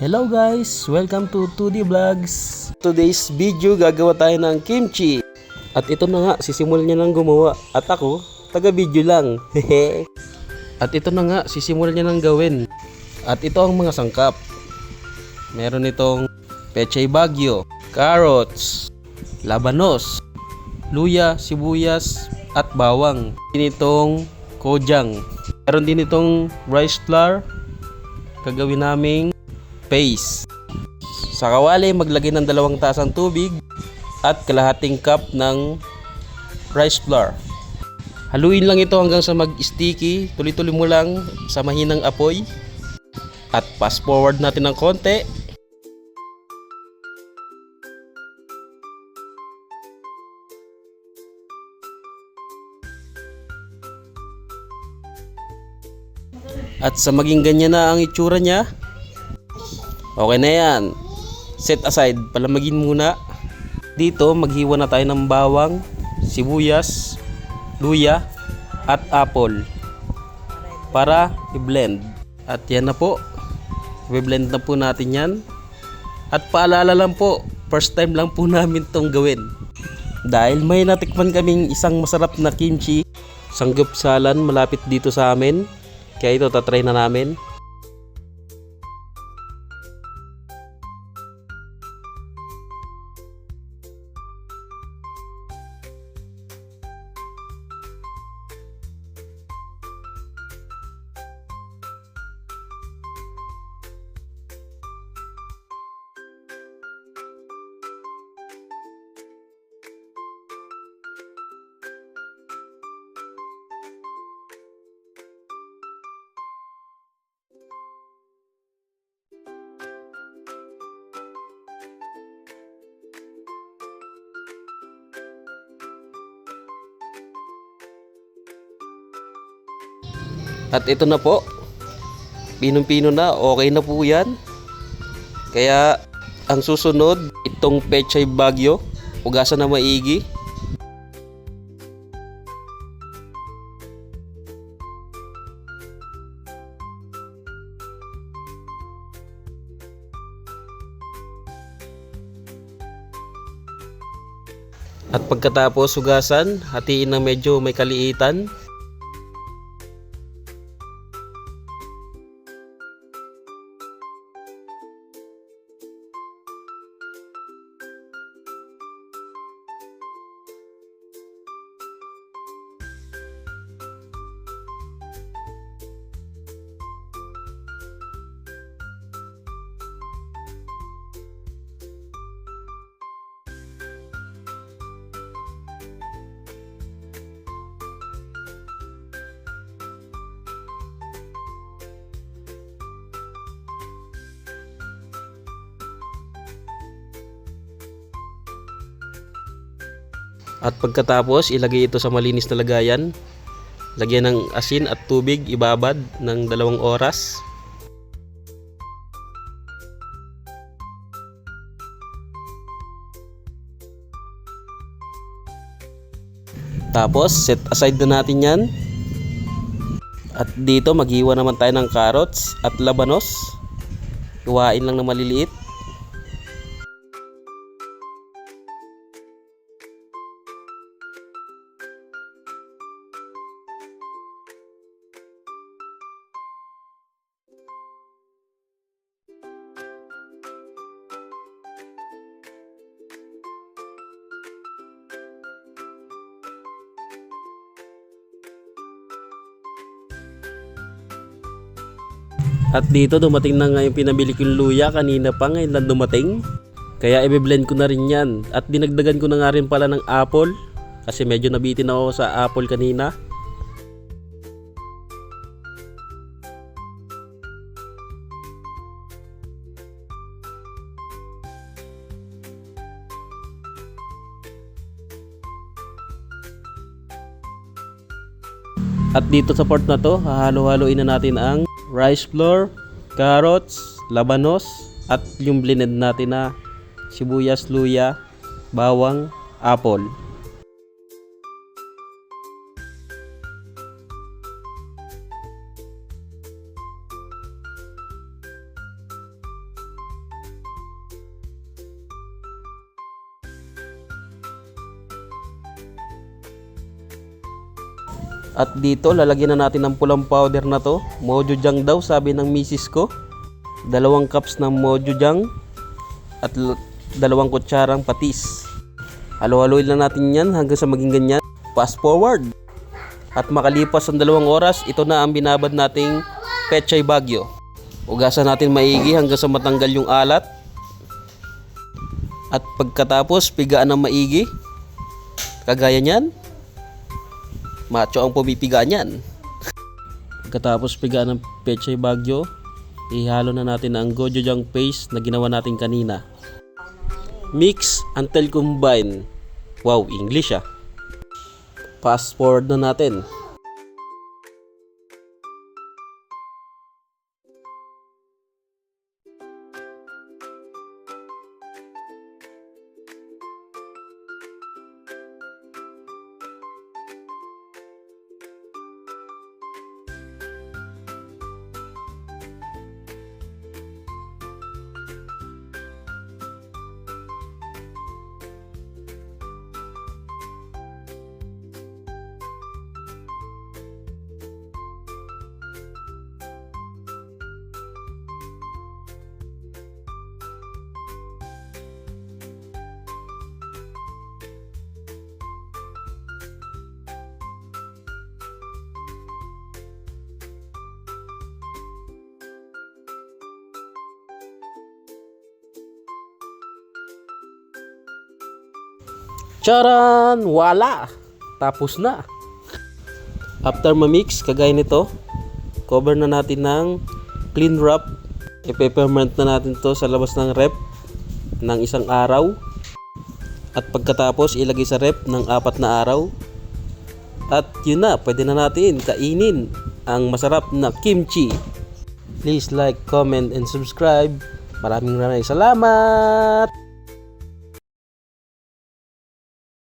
Hello guys! Welcome to 2D Vlogs! Today's video gagawa tayo ng kimchi. At ito na nga, sisimulan niya nang gumawa. At ako, taga-video lang. At ito na nga, sisimulan niya nang gawin. At ito ang mga sangkap. Meron itong pechay bagyo, carrots, labanos, luya, sibuyas, at bawang. Itong kojang. Meron din itong rice flour. Gagawin naming paste. Sa kawali, maglagay ng 2 tasang tubig at kalahating cup ng rice flour. Haluin lang ito hanggang sa mag-sticky. Tuloy-tuloy mo lang sa mahinang apoy. At fast forward natin ng konti. At sa maging ganyan na ang itsura niya, okay na yan. Set aside, palamagin muna. Dito maghiwa na tayo ng bawang, sibuyas, luya, at apple para i-blend. At yan na po, i-blend na po natin yan. At paalala lang po, first time lang po namin tong gawin. Dahil may natikman kaming isang masarap na kimchi sanggupsalan malapit dito sa amin. Kaya ito, tatry na namin. At ito na po, pinong-pino na, okay na po yan. Kaya ang susunod, itong pechay bagyo, ugasan na maigi. At pagkatapos hugasan, hatiin ng medyo may kaliitan. At pagkatapos, ilagay ito sa malinis na lagayan. Lagyan ng asin at tubig, ibabad ng 2 oras. Tapos, set aside na natin yan. At dito, maghiwa naman tayo ng carrots at labanos. Iwain lang na maliliit. At dito dumating na nga yung pinabili kong luya, kanina pa ngayon lang dumating. Kaya i-blend ko na rin yan. At dinagdagan ko na nga rin pala ng apple. Kasi medyo nabitin ako sa apple kanina. At dito sa part na to, hahalo-haloin na natin ang rice flour, carrots, labanos, at yung blended natin na sibuyas, luya, bawang, apple. At dito lalagyan na natin ng pulang powder na to. Mojojang daw sabi ng misis ko. 2 cups ng mojojang at 2 kutsarang patis. Halo-haloin lang natin yan hanggang sa maging ganyan. Fast forward. At makalipas ang 2 oras, ito na ang binabad nating Pechay Baguio. Ugasan natin maigi hanggang sa matanggal yung alat. At pagkatapos, pigaan ng maigi. Kagaya niyan. Macho ang pumipigaan yan. Pagkatapos pigaan ng Pechay Baguio, ihalo na natin ang gochujang paste na ginawa natin kanina. Mix until combine. Wow, English ah. Fast forward na natin. Charan! Wala! Tapos na. After ma-mix, kagaya nito, cover na natin ng clean wrap. I-peppermint na natin to sa labas ng rep ng 1 araw. At pagkatapos, ilagay sa rep ng 4 na araw. At yun na, pwede na natin kainin ang masarap na kimchi. Please like, comment, and subscribe. Maraming salamat!